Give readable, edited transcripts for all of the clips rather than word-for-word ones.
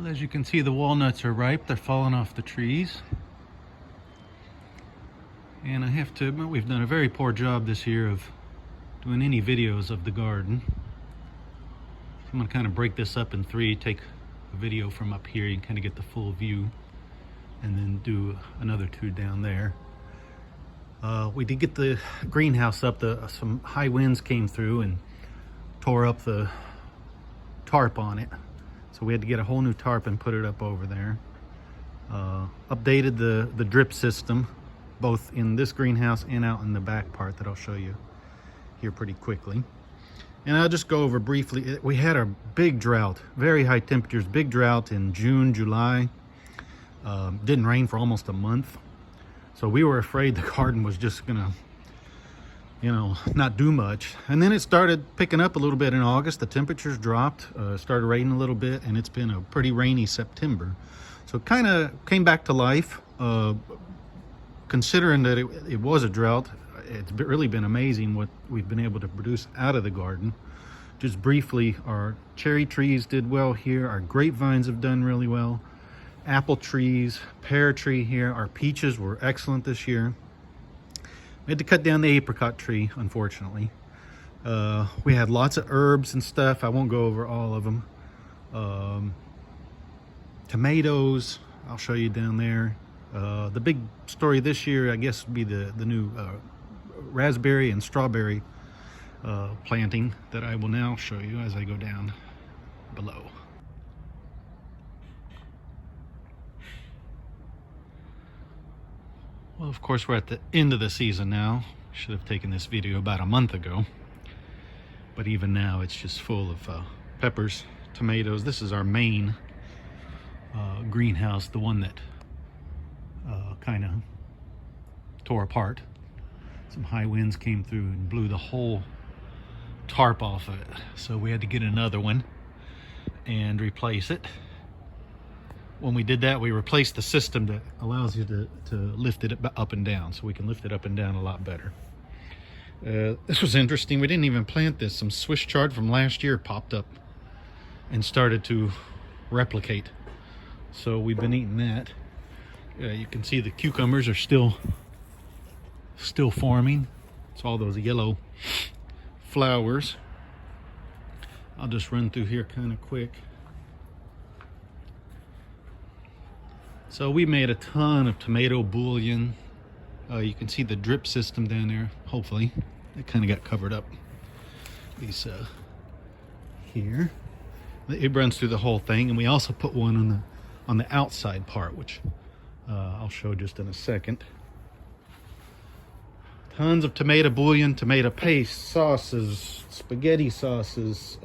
Well, as you can see, the walnuts are ripe. They're falling off the trees. And I have to admit, we've done a very poor job this year of doing any videos of the garden. So I'm going to kind of break this up in three, take a video from up here, you can kind of get the full view, and then do another two down there. We did get the greenhouse up. Some high winds came through and tore up the tarp on it. So we had to get a whole new tarp and put it up over there. Updated the drip system, both in this greenhouse and out in the back part that I'll show you here pretty quickly. And I'll just go over briefly. We had a big drought, very high temperatures, big drought in June, July. Didn't rain for almost a month. So we were afraid the garden was just gonna, not do much. And then it started picking up a little bit in August. The temperatures dropped, started raining a little bit, and it's been a pretty rainy September. So it kind of came back to life. Considering that it was a drought, it's really been amazing what we've been able to produce out of the garden. Just briefly, our cherry trees did well here. Our grapevines have done really well. Apple trees, pear tree here. Our peaches were excellent this year. We had to cut down the apricot tree, unfortunately. We had lots of herbs and stuff. I won't go over all of them. Tomatoes, I'll show you down there. The big story this year, I guess, would be the new raspberry and strawberry planting that I will now show you as I go down below. Well, of course, we're at the end of the season now. Should have taken this video about a month ago. But even now, it's just full of peppers, tomatoes. This is our main greenhouse, the one that kind of tore apart. Some high winds came through and blew the whole tarp off of it. So we had to get another one and replace it. When we did that, we replaced the system that allows you to lift it up and down, so we can lift it up and down a lot better. This was interesting. We didn't even plant this. Some Swiss chard from last year popped up and started to replicate. So we've been eating that. You can see the cucumbers are still forming. It's all those yellow flowers. I'll just run through here kind of quick. So we made a ton of tomato bouillon. You can see the drip system down there, hopefully. It kind of got covered up. These here. It runs through the whole thing, and we also put one on the outside part, which I'll show just in a second. Tons of tomato bouillon, tomato paste, sauces, spaghetti sauces,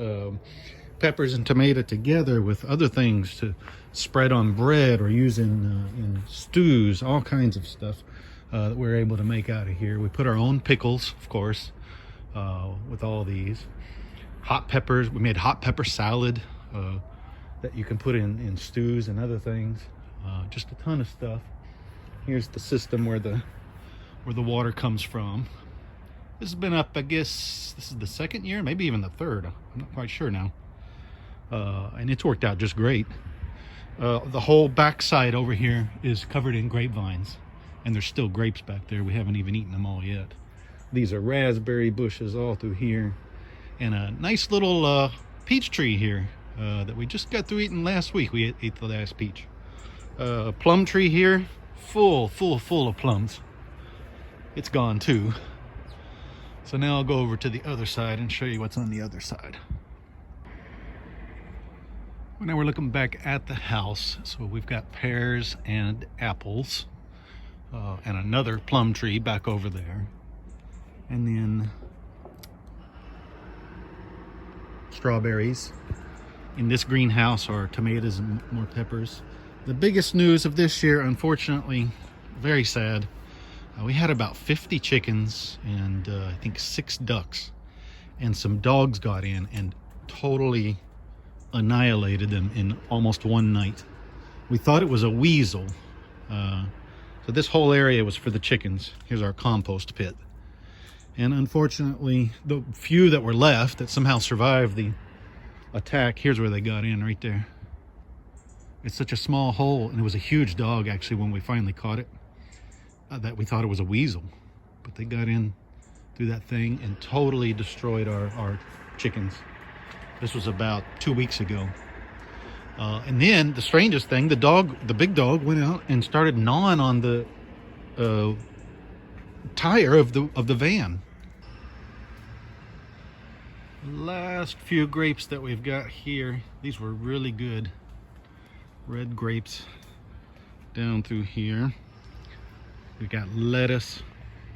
peppers and tomato together with other things to spread on bread or use in stews, all kinds of stuff that we're able to make out of here. We put our own pickles, of course, with all these. Hot peppers, we made hot pepper salad that you can put in stews and other things. Just a ton of stuff. Here's the system where the water comes from. This has been up, I guess, this is the second year, maybe even the third. I'm not quite sure now. And it's worked out just great. The whole backside over here is covered in grapevines, and there's still grapes back there. We haven't even eaten them all yet. These are raspberry bushes all through here, and a nice little peach tree here that we just got through eating last week. We ate the last peach. Plum tree here, full of plums. It's gone too. So now I'll go over to the other side and show you what's on the other side. Well, now we're looking back at the house. So we've got pears and apples and another plum tree back over there. And then strawberries. In this greenhouse are tomatoes and more peppers. The biggest news of this year, unfortunately, very sad. We had about 50 chickens and I think 6 ducks. And some dogs got in and totally annihilated them in almost one night. We thought it was a weasel. So this whole area was for the chickens. Here's our compost pit. And unfortunately, the few that were left that somehow survived the attack, here's where they got in right there. It's such a small hole, and it was a huge dog actually when we finally caught it, that we thought it was a weasel. But they got in through that thing and totally destroyed our chickens. This was about 2 weeks ago. And then the strangest thing, the big dog went out and started gnawing on the tire of the van. Last few grapes that we've got here, these were really good red grapes down through here. We've got lettuce.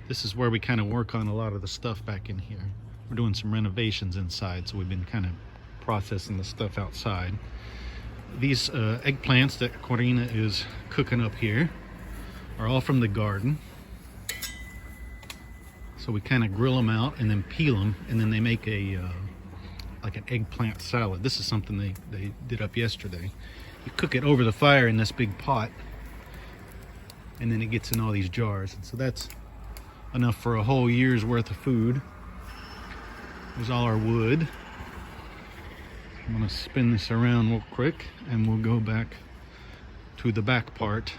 This is where we kind of work on a lot of the stuff back in here. We're doing some renovations inside, so we've been kind of processing the stuff outside. These eggplants that Corina is cooking up here are all from the garden. So we kind of grill them out and then peel them, and then they make a like an eggplant salad. This is something they did up yesterday. You cook it over the fire in this big pot, and then it gets in all these jars. And so that's enough for a whole year's worth of food. There's all our wood. I'm gonna spin this around real quick, and we'll go back to the back part,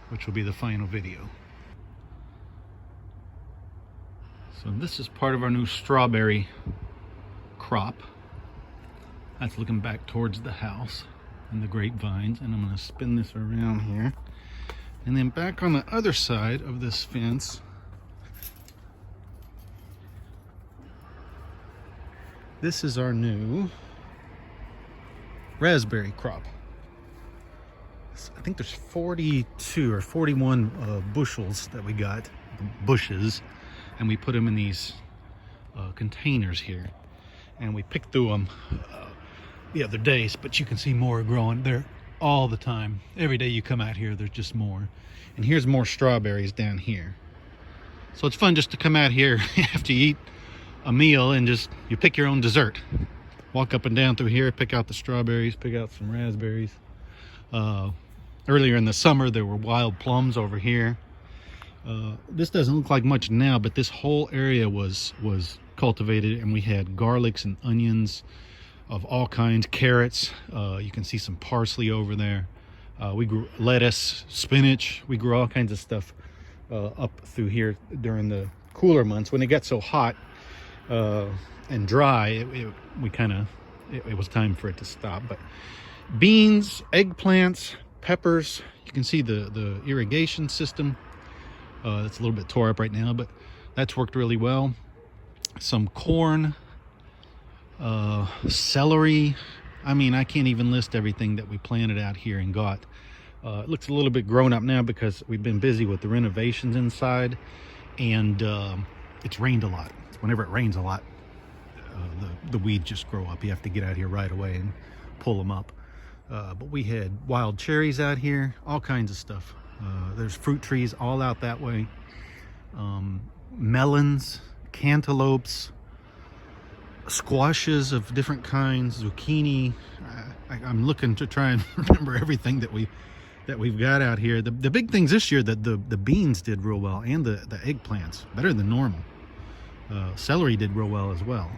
which will be the final video. So this is part of our new strawberry crop. That's looking back towards the house and the grapevines. And I'm going to spin this around here. And then back on the other side of this fence, this is our new raspberry crop. I think there's 42 or 41 bushels that we got, bushes. And we put them in these containers here, and we picked through them the other days, but you can see more growing there all the time. Every day you come out here, there's just more. And here's more strawberries down here. So it's fun just to come out here after you eat a meal and just you pick your own dessert. Walk up and down through here, pick out the strawberries, pick out some raspberries. Earlier in the summer there were wild plums over here. This doesn't look like much now, but this whole area was cultivated, and we had garlics and onions of all kinds, carrots. You can see some parsley over there. We grew lettuce, spinach. We grew all kinds of stuff up through here during the cooler months. When it got so hot and dry, it was time for it to stop. But beans, eggplants, peppers. You can see the irrigation system. That's a little bit tore up right now, but that's worked really well. Some corn, celery. I mean, I can't even list everything that we planted out here and got. It looks a little bit grown up now because we've been busy with the renovations inside, and it's rained a lot. Whenever it rains a lot, the weeds just grow up. You have to get out here right away and pull them up. But we had wild cherries out here, all kinds of stuff. There's fruit trees all out that way. Melons, cantaloupes, squashes of different kinds, zucchini. I'm looking to try and remember everything that we've got out here. The big things this year, that the beans did real well, and the eggplants better than normal. Celery did real well as well.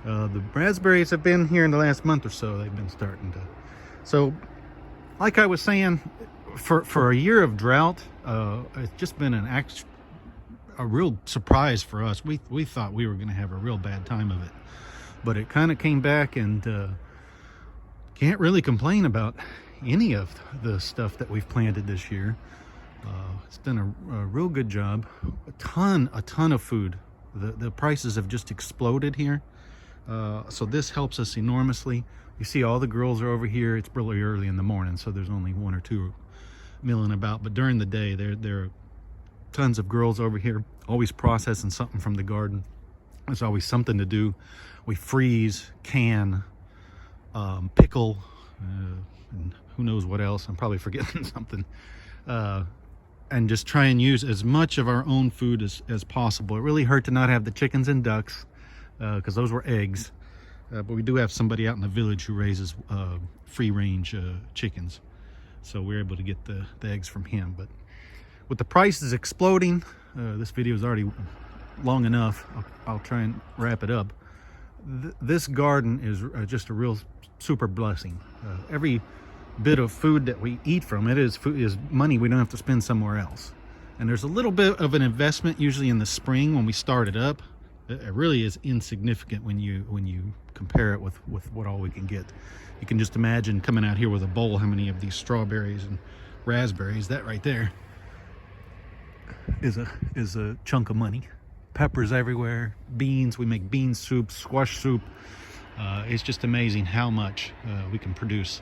The raspberries have been here in the last month or so. They've been starting to. So, like I was saying, for a year of drought, it's just been a real surprise for us. We thought we were going to have a real bad time of it, but it kind of came back, and can't really complain about any of the stuff that we've planted this year. It's done a real good job. A ton of food. The prices have just exploded here, so this helps us enormously. You see all the girls are over here. It's really early in the morning, so there's only one or two milling about, but during the day there are tons of girls over here, always processing something from the garden. There's always something to do. We freeze, can, pickle, and who knows what else. I'm probably forgetting something, and just try and use as much of our own food as possible. It really hurt to not have the chickens and ducks, because those were eggs, but we do have somebody out in the village who raises free-range chickens. So we're able to get the eggs from him. But with the prices exploding, this video is already long enough. I'll try and wrap it up. This garden is just a real super blessing. Every bit of food that we eat from it is money we don't have to spend somewhere else. And there's a little bit of an investment usually in the spring when we start it up. It really is insignificant when you compare it with what all we can get. You can just imagine coming out here with a bowl how many of these strawberries and raspberries. That right there is a chunk of money. Peppers everywhere, beans. We make bean soup, squash soup. It's just amazing how much we can produce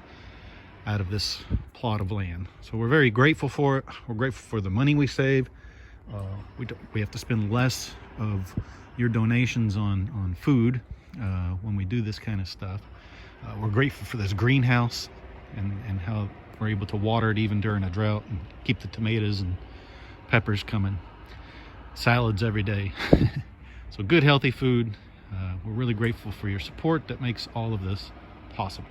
out of this plot of land. So we're very grateful for it. We're grateful for the money we save. We have to spend less of your donations on food when we do this kind of stuff. We're grateful for this greenhouse and how we're able to water it even during a drought and keep the tomatoes and peppers coming. Salads every day. So good, healthy food. We're really grateful for your support that makes all of this possible.